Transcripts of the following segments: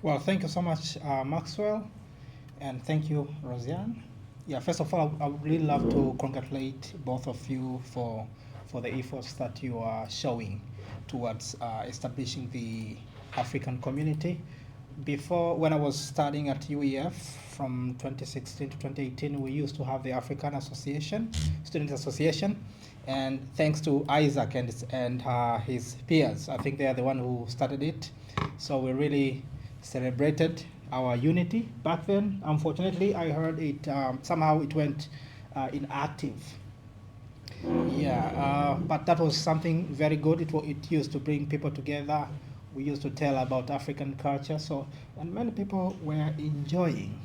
Well, thank you so much, Maxwell, and thank you, Roseanna. Yeah, first of all, I would really love to congratulate both of you for the efforts that you are showing towards establishing the African community. Before, when I was studying at UEF from 2016 to 2018, we used to have the African Association, Student Association, and thanks to Isaac and his peers, I think they are the one who started it. So we really celebrated our unity back then. Unfortunately, I heard it somehow it went inactive. Yeah, but that was something very good. It used to bring people together. We used to tell about African culture. So, and many people were enjoying.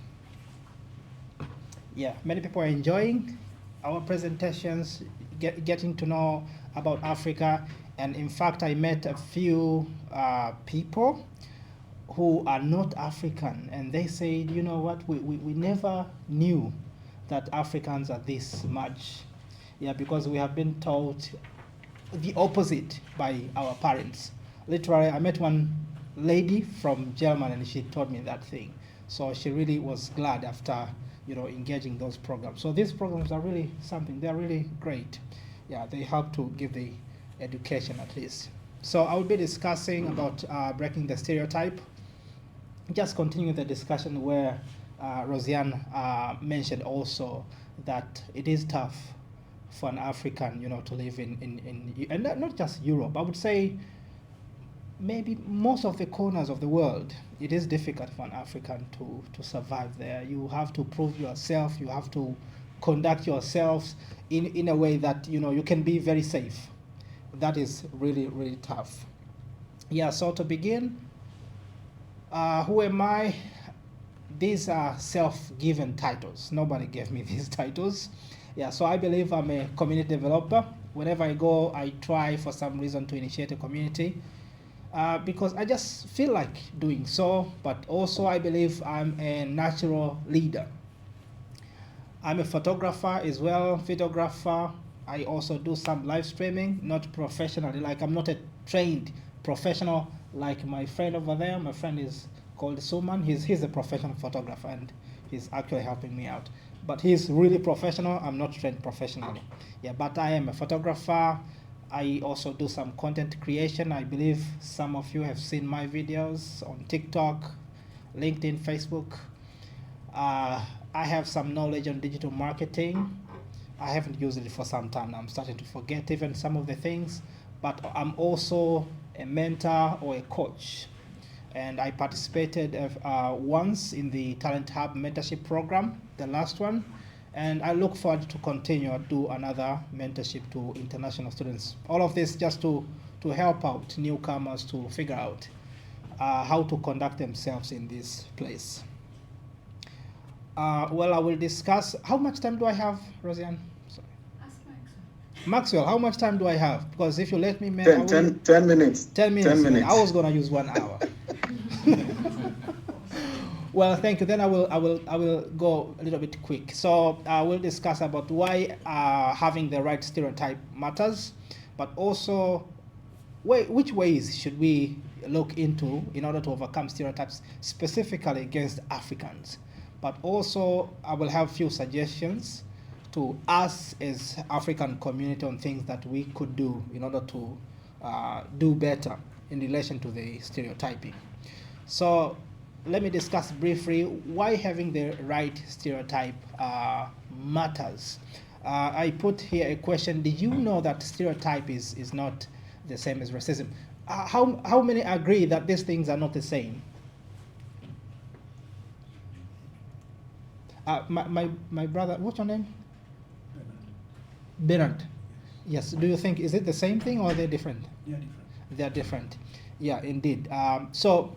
Yeah, many people are enjoying our presentations, getting to know about Africa. And in fact, I met a few people who are not African, and they said, you know what, we never knew that Africans are this much. Yeah, because we have been taught the opposite by our parents. Literally, I met one lady from Germany, and she told me that thing. So she really was glad after engaging those programs. So these programs are really something. They're really great. Yeah, they help to give the education at least. So I will be discussing about breaking the stereotype. Just continuing the discussion where Roseanne mentioned also that it is tough for an African, to live in and not just Europe. I would say maybe most of the corners of the world. It is difficult for an African to survive there. You have to prove yourself. You have to conduct yourselves in a way that you can be very safe. That is really, really tough. Yeah, so to begin, who am I? These are self-given titles. Nobody gave me these titles. Yeah, so I believe I'm a community developer. Whenever I go, I try for some reason to initiate a community because I just feel like doing so. But also, I believe I'm a natural leader. I'm a photographer as well, videographer. I also do some live streaming, not professionally. Like I'm not a trained professional like my friend over there. My friend is called Suman. He's a professional photographer and he's actually helping me out. But he's really professional. I'm not trained professionally. Yeah, but I am a photographer. I also do some content creation. I believe some of you have seen my videos on TikTok, LinkedIn, Facebook. I have some knowledge on digital marketing. I haven't used it for some time now. I'm starting to forget even some of the things, but I'm also a mentor or a coach. And I participated once in the Talent Hub mentorship program, the last one. And I look forward to continue to do another mentorship to international students. All of this just to help out newcomers to figure out how to conduct themselves in this place. Well, I will discuss. How much time do I have, Roseanne? Sorry. Ask Maxwell. Maxwell, how much time do I have? Because if you let me, man, I 10, will. 10, 10 minutes. 10 minutes, 10 man. I minutes. was gonna use 1 hour. Of course. Well, thank you. Then I will go a little bit quick. So we'll discuss about why having the right stereotype matters, but also which ways should we look into in order to overcome stereotypes specifically against Africans. But also I will have few suggestions to us as African community on things that we could do in order to do better in relation to the stereotyping. So let me discuss briefly why having the right stereotype matters. I put here a question. Did you know that stereotype is not the same as racism? How many agree that these things are not the same? My brother, what's your name? Bernard. Yes. Do you think, is it the same thing or are they different? They are different. They are different. Yeah, indeed. So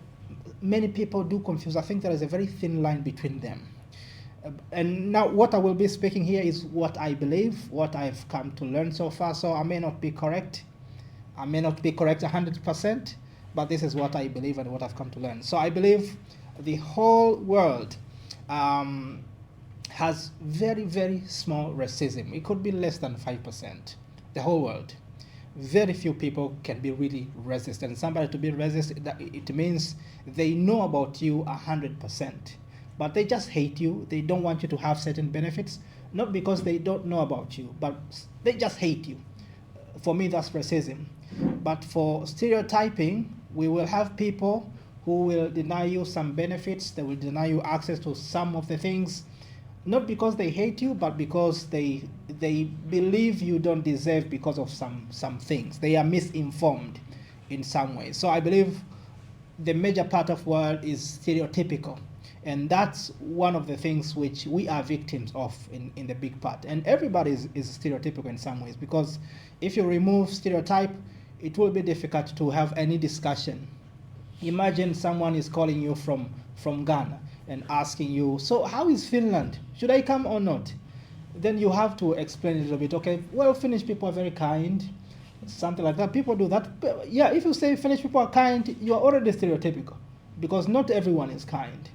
many people do confuse. I think there is a very thin line between them. And now what I will be speaking here is what I believe, what I've come to learn so far. So I may not be correct. I may not be correct 100%, but this is what I believe and what I've come to learn. So I believe the whole world has very, very small racism. It could be less than 5%, the whole world. very few people can be really resistant. Somebody to be resistant, it means they know about you 100%, but they just hate you. They don't want you to have certain benefits, not because they don't know about you, but they just hate you. For me, that's racism. But for stereotyping, we will have people who will deny you some benefits. They will deny you access to some of the things, not because they hate you, but because they believe you don't deserve because of some things. They are misinformed in some way. So I believe the major part of world is stereotypical. And that's one of the things which we are victims of in the big part. And everybody is stereotypical in some ways, because if you remove stereotype, it will be difficult to have any discussion. Imagine someone is calling you from Ghana and asking you, so how is Finland? Should I come or not? Then you have to explain a little bit. Okay, well, Finnish people are very kind, something like that. People do that. But yeah, if you say Finnish people are kind, you are already stereotypical, because not everyone is kind.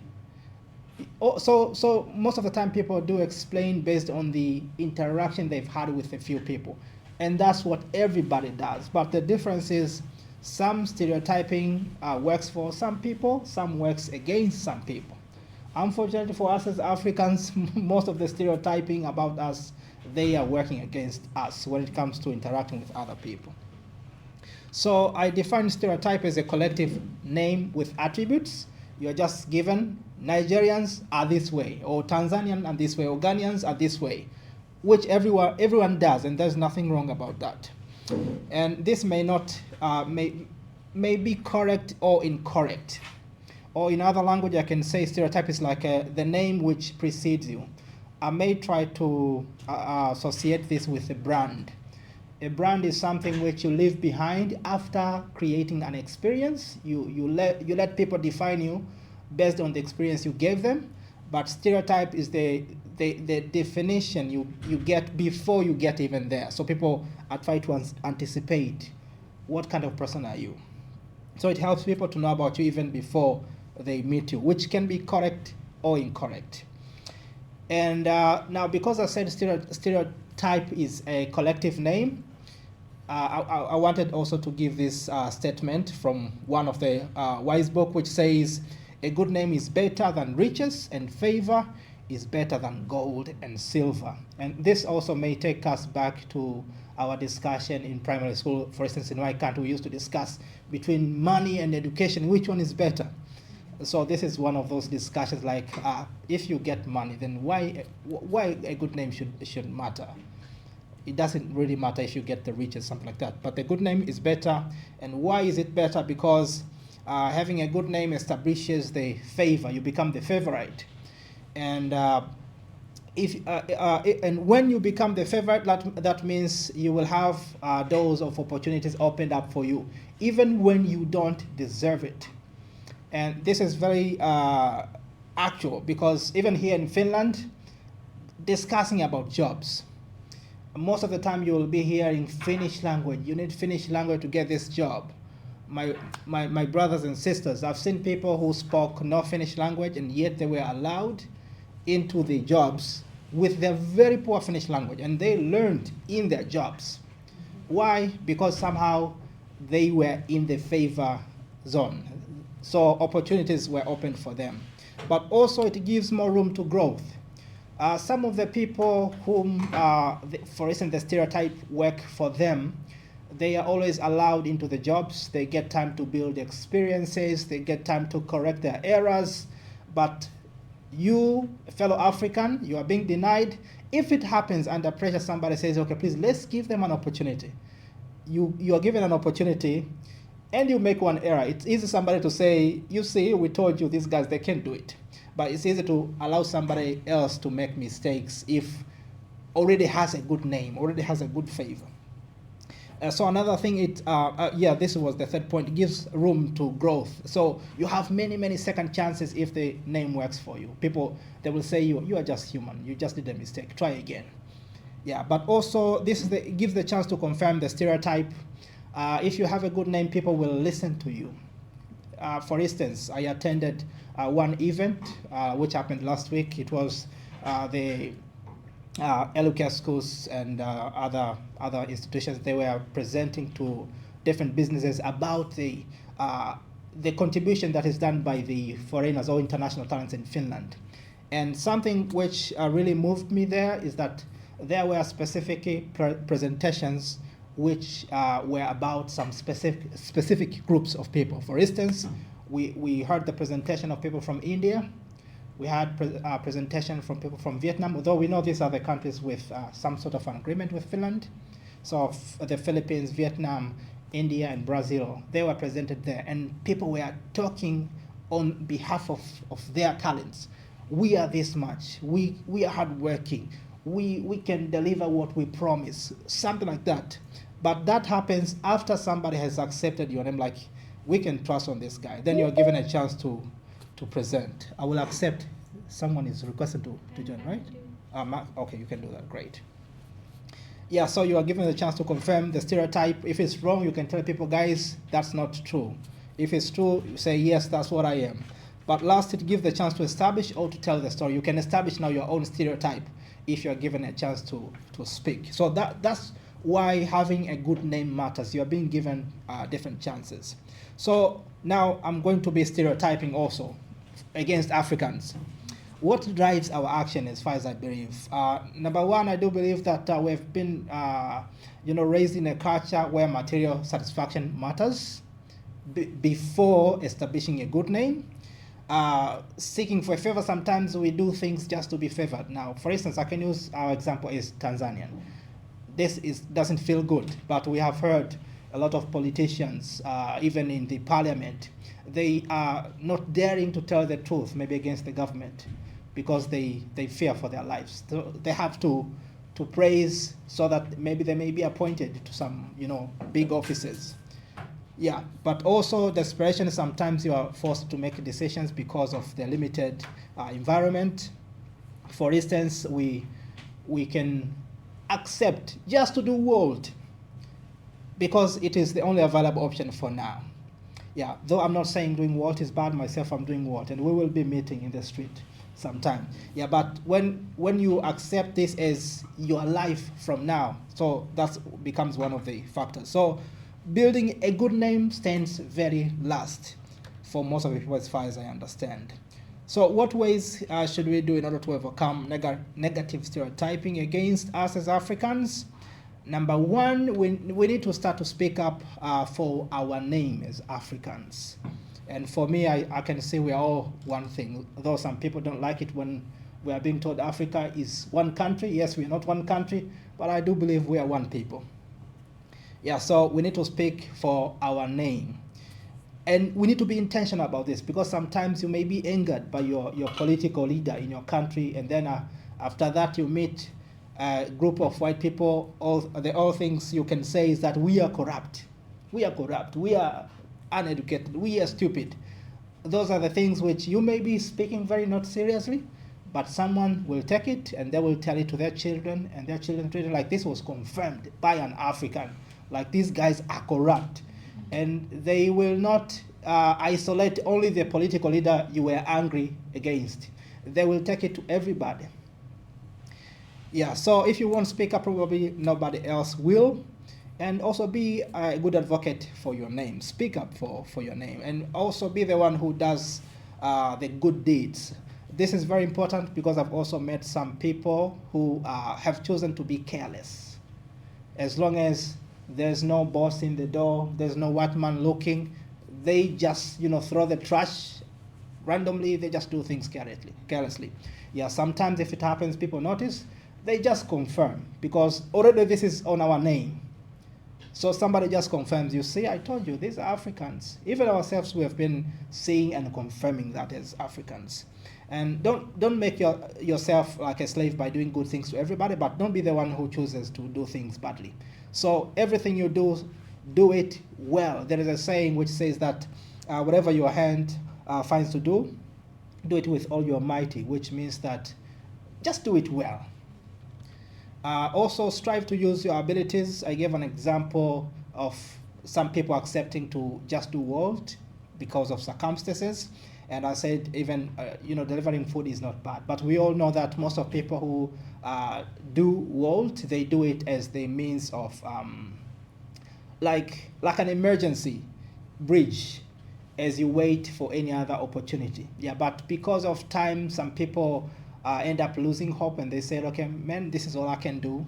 So most of the time people do explain based on the interaction they've had with a few people. And that's what everybody does. But the difference is some stereotyping works for some people, some works against some people. Unfortunately for us as Africans, most of the stereotyping about us, they are working against us when it comes to interacting with other people. So I define stereotype as a collective name with attributes. You're just given Nigerians are this way, or Tanzanian are this way, or Ghanaians are this way, which everyone does, and there's nothing wrong about that. And this may not may be correct or incorrect. Or in other language, I can say stereotype is like the name which precedes you. I may try to associate this with a brand. A brand is something which you leave behind after creating an experience. You let people define you based on the experience you gave them. But stereotype is the definition you get before you get even there. So people are trying to anticipate what kind of person are you. So it helps people to know about you even before they meet you, which can be correct or incorrect. And now, because I said stereotype is a collective name, I wanted also to give this statement from one of the wise book, which says, a good name is better than riches, and favor is better than gold and silver. And this also may take us back to our discussion in primary school. For instance, in my country, we used to discuss between money and education, which one is better. So this is one of those discussions like, if you get money, then why a good name should matter? It doesn't really matter if you get the riches, something like that. But the good name is better. And why is it better? Because having a good name establishes the favor. You become the favorite. And and when you become the favorite, that means you will have doors of opportunities opened up for you, even when you don't deserve it. And this is very actual, because even here in Finland, discussing about jobs, most of the time you will be hearing Finnish language. You need Finnish language to get this job. My brothers and sisters, I've seen people who spoke no Finnish language, and yet they were allowed into the jobs with their very poor Finnish language, and they learned in their jobs. Why? Because somehow they were in the favor zone. So opportunities were opened for them. But also it gives more room to growth. Some of the people whom, for instance, the stereotype work for them, they are always allowed into the jobs. They get time to build experiences. They get time to correct their errors. But you, fellow African, you are being denied. If it happens under pressure, somebody says, okay, please, let's give them an opportunity. You are given an opportunity, and you make one error. It's easy somebody to say, you see, we told you these guys, they can't do it. But it's easy to allow somebody else to make mistakes if already has a good name, already has a good favor. So another thing, this was the third point, it gives room to growth. So you have many second chances if the name works for you. People, they will say you are just human, you just did a mistake, try again. Yeah, but also this gives the chance to confirm the stereotype. If you have a good name, people will listen to you. For instance, I attended one event which happened last week. It was the healthcare schools and other institutions. They were presenting to different businesses about the contribution that is done by the foreigners or international talents in Finland. And something which really moved me there is that there were specific presentations which were about some specific groups of people. For instance, we heard the presentation of people from India. We had presentation from people from Vietnam, although we know these are the countries with some sort of an agreement with Finland. So the Philippines, Vietnam, India, and Brazil, they were presented there. And people were talking on behalf of their talents. We are this much. We are hardworking. We can deliver what we promise, something like that. But that happens after somebody has accepted your name, like, we can trust on this guy. Then you're given a chance to present. I will accept. Someone is requested to join, right? Okay, you can do that. Great. Yeah, so you are given the chance to confirm the stereotype. If it's wrong, you can tell people, guys, that's not true. If it's true, you say, yes, that's what I am. But last, it gives the chance to establish or to tell the story. You can establish now your own stereotype if you're given a chance to speak. So that's why having a good name matters. You're being given different chances. So now I'm going to be stereotyping also against Africans. What drives our action, as far as I believe? Number one, I do believe that we've been raised in a culture where material satisfaction matters before establishing a good name. Seeking for a favor, sometimes we do things just to be favored. Now, for instance, I can use our example is Tanzanian. This doesn't feel good, but we have heard a lot of politicians, even in the parliament, they are not daring to tell the truth, maybe against the government, because they fear for their lives. So they have to praise so that maybe they may be appointed to some big offices. Yeah, but also desperation. Sometimes you are forced to make decisions because of the limited environment. For instance, we can accept just to do World because it is the only available option for now. Yeah, though I'm not saying doing World is bad myself, I'm doing World, and we will be meeting in the street sometime. Yeah, but when you accept this as your life from now, so that becomes one of the factors. So building a good name stands very last for most of the people, as far as I understand. So what ways should we do in order to overcome negative stereotyping against us as Africans? Number one, we need to start to speak up for our name as Africans. And for me, I can say we are all one thing, though some people don't like it when we are being told Africa is one country. Yes, we are not one country, but I do believe we are one people. Yeah, so we need to speak for our name. And we need to be intentional about this, because sometimes you may be angered by your political leader in your country, and then after that you meet a group of white people. All things you can say is that we are corrupt. We are corrupt. We are uneducated. We are stupid. Those are the things which you may be speaking very not seriously, but someone will take it and they will tell it to their children, and their children treat it like this was confirmed by an African. Like, these guys are corrupt. And they will not isolate only the political leader you were angry against. They will take it to everybody. Yeah, so if you won't speak up, probably nobody else will. And also be a good advocate for your name. Speak up for your name. And also be the one who does the good deeds. This is very important, because I've also met some people who have chosen to be careless. As long as there's no boss in the door, there's no white man looking, they just throw the trash randomly. They just do things carelessly. Yeah, sometimes if it happens, people notice, they just confirm, because already this is on our name. So somebody just confirms, you see, I told you, these are Africans. Even ourselves, we have been seeing and confirming that as Africans. And don't make yourself like a slave by doing good things to everybody, but don't be the one who chooses to do things badly. So everything you do it well. There is a saying which says that whatever your hand finds to do it with all your mighty, which means that just do it well. Also strive to use your abilities. I gave an example of some people accepting to just do World because of circumstances. And I said even delivering food is not bad, but we all know that most of people who do Wolt, they do it as the means of like an emergency bridge as you wait for any other opportunity. Yeah, but because of time, some people end up losing hope and they say, okay, man, this is all I can do.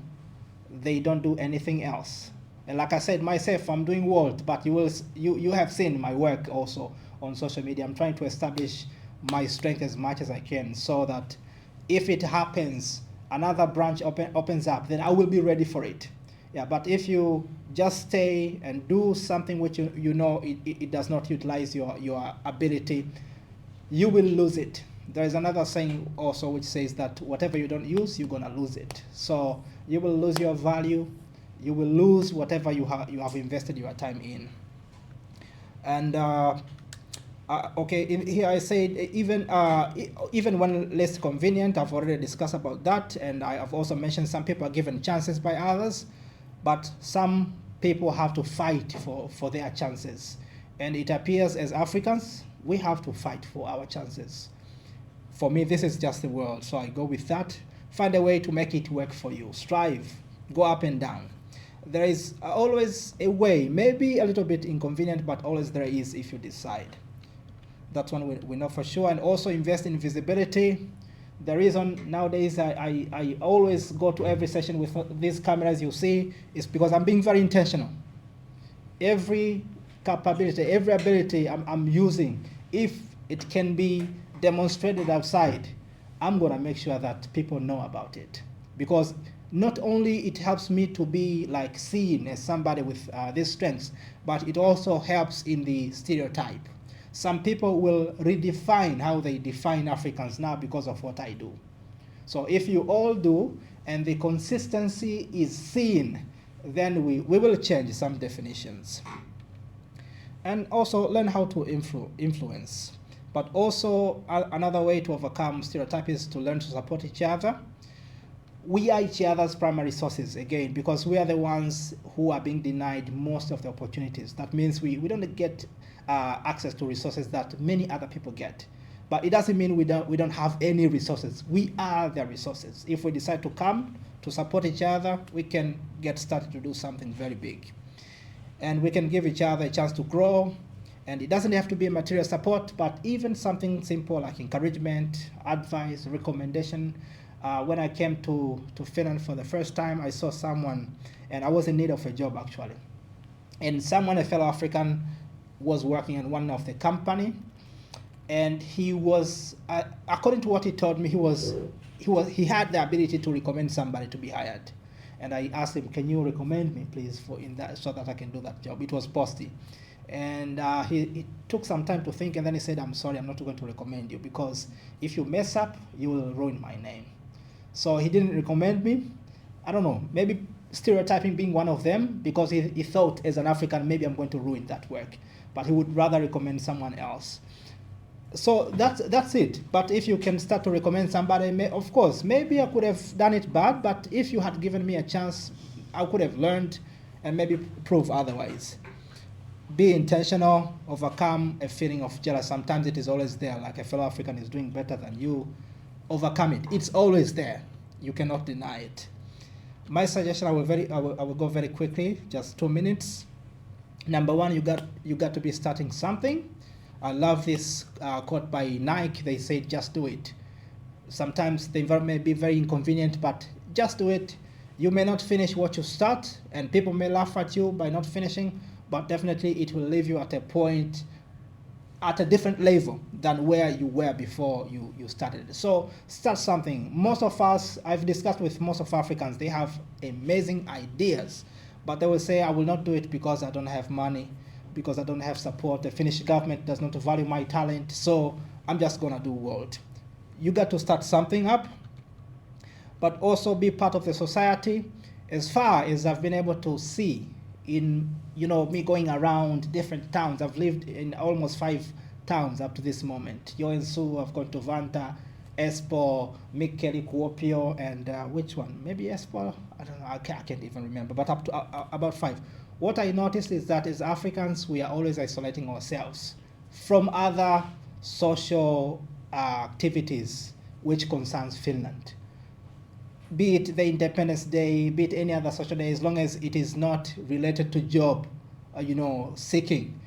They don't do anything else. And like I said myself, I'm doing Wolt, but you have seen my work also on social media. I'm trying to establish my strength as much as I can so that if it happens, another branch opens up, then I will be ready for it. Yeah, but if you just stay and do something which it does not utilize your ability, you will lose it. There is another saying also which says that whatever you don't use, you're gonna lose it. So you will lose your value, you will lose whatever you have invested your time in. And okay, here I said even when less convenient, I've already discussed about that, and I have also mentioned some people are given chances by others, but some people have to fight for their chances. And it appears as Africans, we have to fight for our chances. For me, this is just the world, so I go with that. Find a way to make it work for you. Strive, go up and down. There is always a way, maybe a little bit inconvenient, but always there is if you decide. That's one we know for sure. And also invest in visibility. The reason nowadays I always go to every session with these cameras you see is because I'm being very intentional. Every capability, every ability I'm using, if it can be demonstrated outside, I'm gonna make sure that people know about it. Because not only it helps me to be like seen as somebody with these strengths, but it also helps in the stereotype. Some people will redefine how they define Africans now because of what I do. So if you all do, and the consistency is seen, then we will change some definitions. And also learn how to influence. But also another way to overcome stereotypes is to learn to support each other. We are each other's primary sources, again, because we are the ones who are being denied most of the opportunities. That means we don't get access to resources that many other people get. But it doesn't mean we don't have any resources. We are the resources. If we decide to come to support each other, we can get started to do something very big. And we can give each other a chance to grow. And it doesn't have to be material support, but even something simple like encouragement, advice, recommendation. When I came to Finland for the first time, I saw someone, and I was in need of a job actually. And someone, a fellow African, was working in one of the company, and he was, according to what he told me, he had the ability to recommend somebody to be hired. And I asked him, can you recommend me please so that I can do that job? It was Posty. And he took some time to think, and then he said, I'm sorry, I'm not going to recommend you, because if you mess up, you will ruin my name. So he didn't recommend me. I don't know, maybe stereotyping being one of them, because he thought as an African, maybe I'm going to ruin that work. But he would rather recommend someone else. So that's it. But if you can start to recommend somebody, of course, maybe I could have done it bad, but if you had given me a chance, I could have learned and maybe prove otherwise. Be intentional, overcome a feeling of jealousy. Sometimes it is always there, like a fellow African is doing better than you. Overcome it. It's always there. You cannot deny it. My suggestion, I will go very quickly, just 2 minutes. Number one, you got to be starting something. I love this quote by Nike. They say, just do it. Sometimes the environment may be very inconvenient, but just do it. You may not finish what you start, and people may laugh at you by not finishing, but definitely it will leave you at a point, at a different level than where you were before you started. So start something. Most of us, I've discussed with most of Africans, they have amazing ideas, but they will say, I will not do it because I don't have money, because I don't have support. The Finnish government does not value my talent, so I'm just gonna do Wolt. You got to start something up, but also be part of the society. As far as I've been able to see in me going around different towns, I've lived in almost 5 towns up to this moment. Joensuu, I've gone to Vanta, Espoo, Mikkeli, Kuopio, and which one? Maybe Espoo? I don't know, I can't even remember, but up to about 5. What I noticed is that as Africans, we are always isolating ourselves from other social activities which concerns Finland. Be it the Independence Day, be it any other social day, as long as it is not related to job, seeking,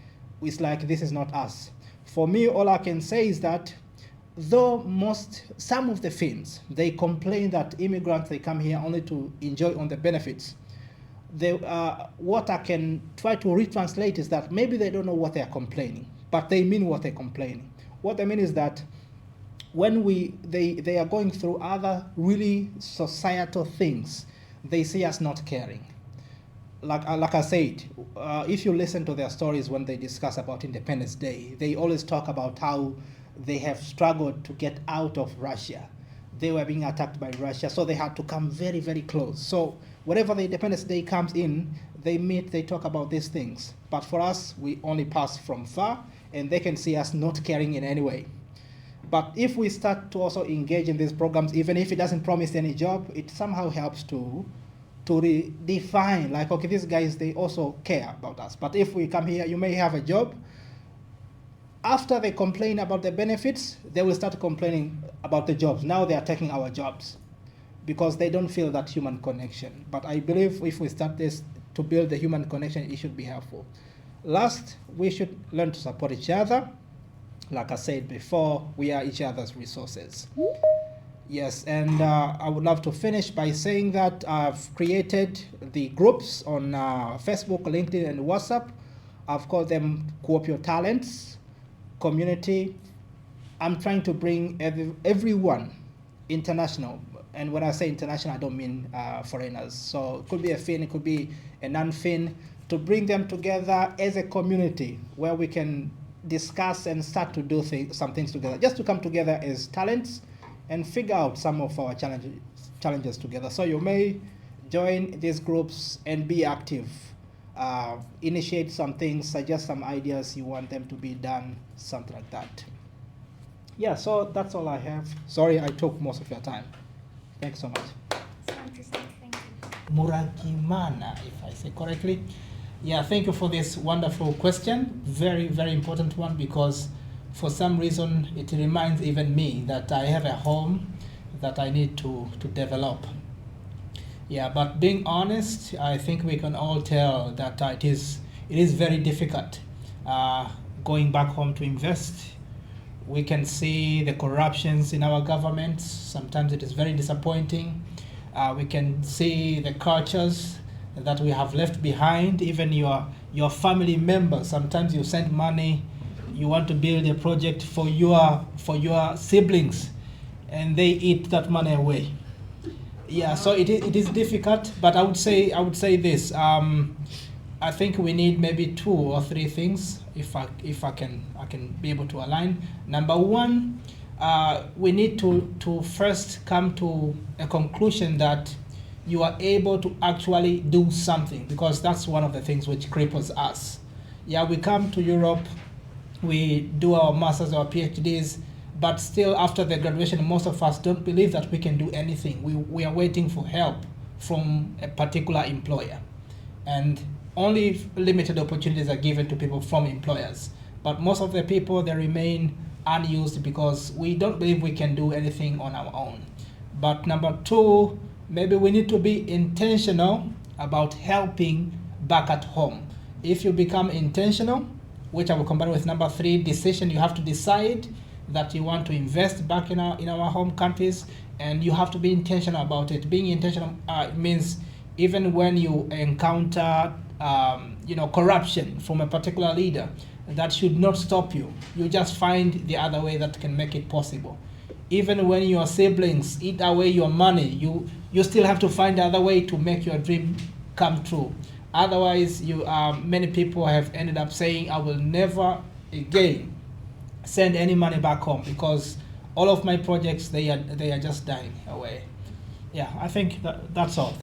it's like this is not us. For me, all I can say is that though some of the Finns, they complain that immigrants, they come here only to enjoy on the benefits. What I can try to retranslate is that maybe they don't know what they're complaining, but they mean what they're complaining. What they mean is that when they are going through other really societal things, they see us not caring. Like I said, if you listen to their stories when they discuss about Independence Day, they always talk about how they have struggled to get out of Russia. They were being attacked by Russia, so they had to come very, very close. So whenever the Independence Day comes in, they meet, they talk about these things. But for us, we only pass from far, and they can see us not caring in any way. But if we start to also engage in these programs, even if it doesn't promise any job, it somehow helps to redefine, like, okay, these guys, they also care about us. But if we come here, you may have a job. After they complain about the benefits, they will start complaining about the jobs. Now they are taking our jobs because they don't feel that human connection. But I believe if we start this to build the human connection, it should be helpful. Last, we should learn to support each other. Like I said before, we are each other's resources. Yes, and I would love to finish by saying that I've created the groups on Facebook, LinkedIn, and WhatsApp. I've called them Kuopio Talents Community. I'm trying to bring everyone international. And when I say international, I don't mean foreigners. So it could be a Finn, it could be a non-Finn, to bring them together as a community where we can discuss and start to do some things together, just to come together as talents and figure out some of our challenges together. So you may join these groups and be active, initiate some things, suggest some ideas you want them to be done, something like that. Yeah, so that's all I have. Sorry I took most of your time. Thanks so much. Thank you. Muragimana, if I say correctly. Yeah, thank you for this wonderful question. Very, very important one, because for some reason it reminds even me that I have a home that I need to develop. Yeah, but being honest, I think we can all tell that it is very difficult going back home to invest. We can see the corruptions in our governments. Sometimes it is very disappointing. We can see the cultures that we have left behind. Even your family members, sometimes you send money, you want to build a project for your siblings, and they eat that money away. Yeah, so it is difficult, but I would say this. I think we need maybe 2 or 3 things if I can be able to align. Number one, we need to first come to a conclusion that you are able to actually do something, because that's one of the things which cripples us. Yeah, we come to Europe, we do our masters, our PhDs, but still after the graduation, most of us don't believe that we can do anything. We are waiting for help from a particular employer. And only limited opportunities are given to people from employers. But most of the people, they remain unused because we don't believe we can do anything on our own. But number 2, maybe we need to be intentional about helping back at home. If you become intentional, which I will combine with number 3, decision, you have to decide that you want to invest back in our home countries, and you have to be intentional about it. Being intentional means even when you encounter corruption from a particular leader, that should not stop you. You just find the other way that can make it possible. Even when your siblings eat away your money, you still have to find the other way to make your dream come true. Otherwise, many people have ended up saying, I will never again send any money back home because all of my projects, they are just dying away. Yeah, I think that's all.